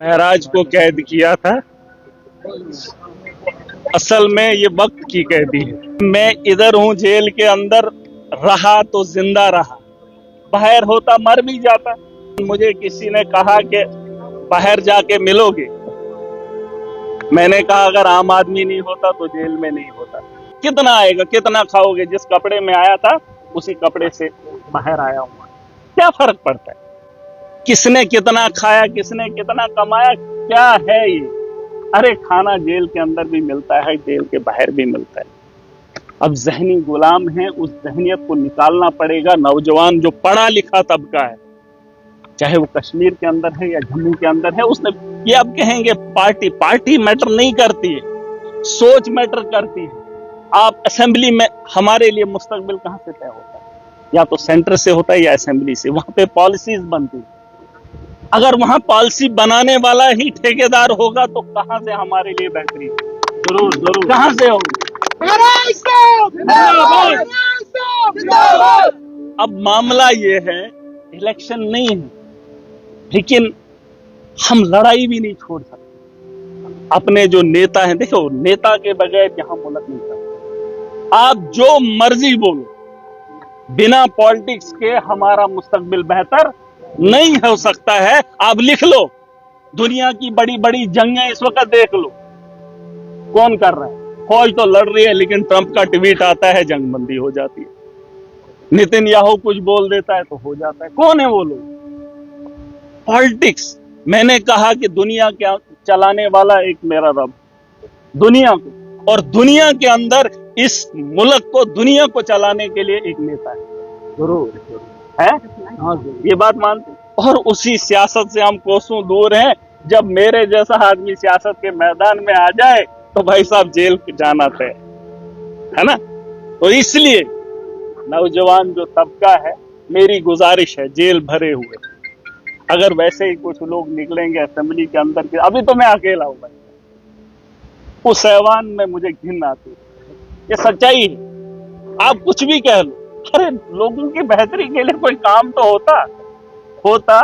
महराज को कैद किया था। असल में ये वक्त की कैदी है। मैं इधर हूं जेल के अंदर, रहा तो जिंदा रहा, बाहर होता मर भी जाता। मुझे किसी ने कहा कि बाहर जाके मिलोगे। मैंने कहा अगर आम आदमी नहीं होता तो जेल में नहीं होता। कितना आएगा, कितना खाओगे? जिस कपड़े में आया था उसी कपड़े से बाहर आया हूं। क्या फर्क पड़ता है किसने कितना खाया, किसने कितना कमाया? क्या है ये? अरे खाना जेल के अंदर भी मिलता है, जेल के बाहर भी मिलता है। अब जहनी गुलाम है, उस जहनियत को निकालना पड़ेगा। नौजवान जो पढ़ा लिखा तबका है, चाहे वो कश्मीर के अंदर है या जम्मू के अंदर है, उसने ये अब कहेंगे पार्टी मैटर नहीं करती है, सोच मैटर करती है। आप असेंबली में, हमारे लिए मुस्तकबिल कहां से तय होता है? या तो सेंटर से होता है या असेंबली से। वहां पे पॉलिसीज बनती है। अगर वहां पॉलिसी बनाने वाला ही ठेकेदार होगा तो कहां से हमारे लिए बेहतरी? जरूर जरूर, कहां से होगी? अब मामला ये है, इलेक्शन नहीं है, लेकिन हम लड़ाई भी नहीं छोड़ सकते। अपने जो नेता हैं, देखो नेता के बगैर यहां मुल्क नहीं चलता। आप जो मर्जी बोलो, बिना पॉलिटिक्स के हमारा मुस्तकबिल बेहतर नहीं हो सकता है। आप लिख लो, दुनिया की बड़ी बड़ी जंगें इस वक्त देख लो, कौन कर रहा है? फौज तो लड़ रही है, लेकिन ट्रंप का ट्वीट आता है, जंगबंदी हो जाती है। नेतन्याहू कुछ बोल देता है तो हो जाता है। कौन है वो लोग? पॉलिटिक्स। मैंने कहा कि दुनिया के चलाने वाला एक मेरा रब, दुनिया को, और दुनिया के अंदर इस मुल्क को, दुनिया को चलाने के लिए एक नेता है। जरूर है, ये बात मानते। और उसी सियासत से हम कोसों दूर हैं। जब मेरे जैसा आदमी सियासत के मैदान में आ जाए तो भाई साहब जेल जाना तय है ना। तो इसलिए नौजवान जो तबका है, मेरी गुजारिश है, जेल भरे हुए, अगर वैसे ही कुछ लोग निकलेंगे असेंबली के अंदर के, अभी तो मैं अकेला हूं भाई, उस ऐवान में मुझे घिन आती है। ये सच्चाई है। आप कुछ भी कह लो, अरे लोगों की बेहतरी के लिए कोई काम तो होता,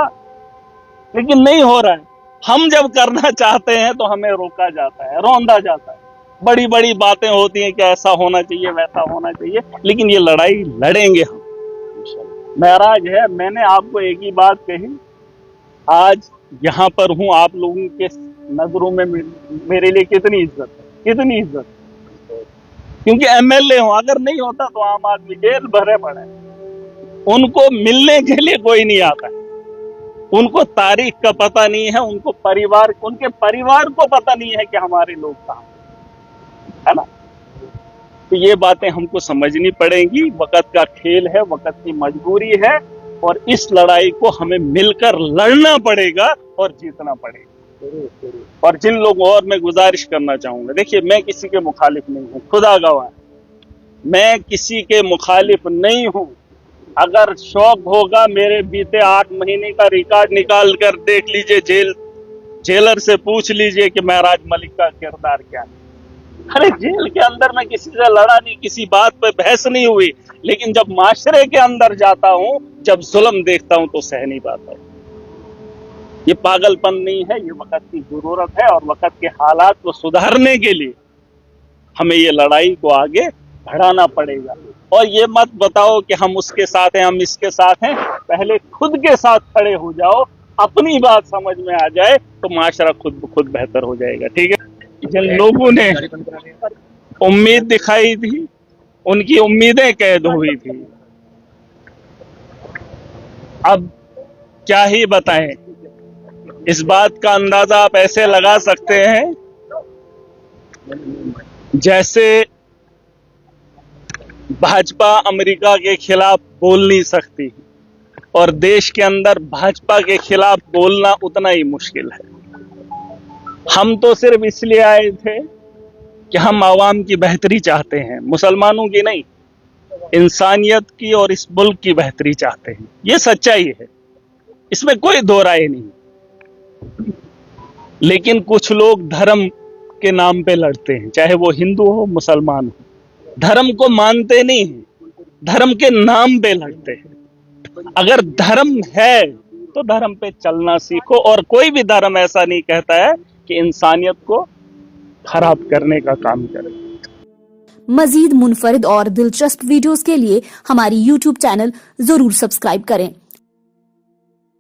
लेकिन नहीं हो रहा है। हम जब करना चाहते हैं तो हमें रोका जाता है, रौंदा जाता है। बड़ी बड़ी बातें होती हैं कि ऐसा होना चाहिए, वैसा होना चाहिए, लेकिन ये लड़ाई लड़ेंगे हम। महराज है, मैंने आपको एक ही बात कही, आज यहां पर हूं, आप लोगों के नजरों में मेरे लिए कितनी इज्जत है, कितनी इज्जत है। क्योंकि एमएलए हूं, अगर नहीं होता तो आम आदमी जेल भरे पड़े। उनको मिलने के लिए कोई नहीं आता, उनको तारीख का पता नहीं है, उनको परिवार, उनके परिवार को पता नहीं है कि हमारे लोग कहां है ना। तो ये बातें हमको समझनी पड़ेंगी। वक्त का खेल है, वक्त की मजबूरी है, और इस लड़ाई को हमें मिलकर लड़ना पड़ेगा और जीतना पड़ेगा। और जिन लोगों, और मैं गुजारिश करना चाहूंगा, देखिए मैं किसी के मुखालिफ नहीं हूं, खुदा गवाह, मैं किसी के मुखालिफ नहीं हूं। अगर शौक होगा, मेरे बीते 8 महीने का रिकॉर्ड निकाल कर देख लीजिए, जेलर से पूछ लीजिए कि महराज मलिक का किरदार क्या है। अरे जेल के अंदर मैं किसी से लड़ा नहीं, किसी बात पे बहस नहीं हुई, लेकिन जब माशरे के अंदर जाता हूं, जब जुल्म देखता हूं तो सह नहीं पाता। ये पागलपन नहीं है, ये वक्त की जरूरत है, और वक्त के हालात को सुधारने के लिए हमें ये लड़ाई को आगे बढ़ाना पड़ेगा। और ये मत बताओ कि हम उसके साथ हैं, हम इसके साथ हैं। पहले खुद के साथ खड़े हो जाओ, अपनी बात समझ में आ जाए तो माशरा खुद ब खुद बेहतर हो जाएगा। ठीक है। जिन लोगों ने उम्मीद दिखाई थी, उनकी उम्मीदें कैद हुई थी। अब क्या ही बताएं, इस बात का अंदाजा आप ऐसे लगा सकते हैं जैसे भाजपा अमेरिका के खिलाफ बोल नहीं सकती, और देश के अंदर भाजपा के खिलाफ बोलना उतना ही मुश्किल है। हम तो सिर्फ इसलिए आए थे कि हम आवाम की बेहतरी चाहते हैं, मुसलमानों की नहीं, इंसानियत की और इस मुल्क की बेहतरी चाहते हैं। ये सच्चाई है, इसमें कोई दो राय नहीं। लेकिन कुछ लोग धर्म के नाम पे लड़ते हैं, चाहे वो हिंदू हो, मुसलमान हो, धर्म को मानते नहीं हैं, धर्म के नाम पे लड़ते हैं। अगर धर्म है तो धर्म पे चलना सीखो। और कोई भी धर्म ऐसा नहीं कहता है कि इंसानियत को खराब करने का काम करे। मजीद मुनफरिद और दिलचस्प वीडियोस के लिए हमारी YouTube चैनल जरूर सब्सक्राइब करें।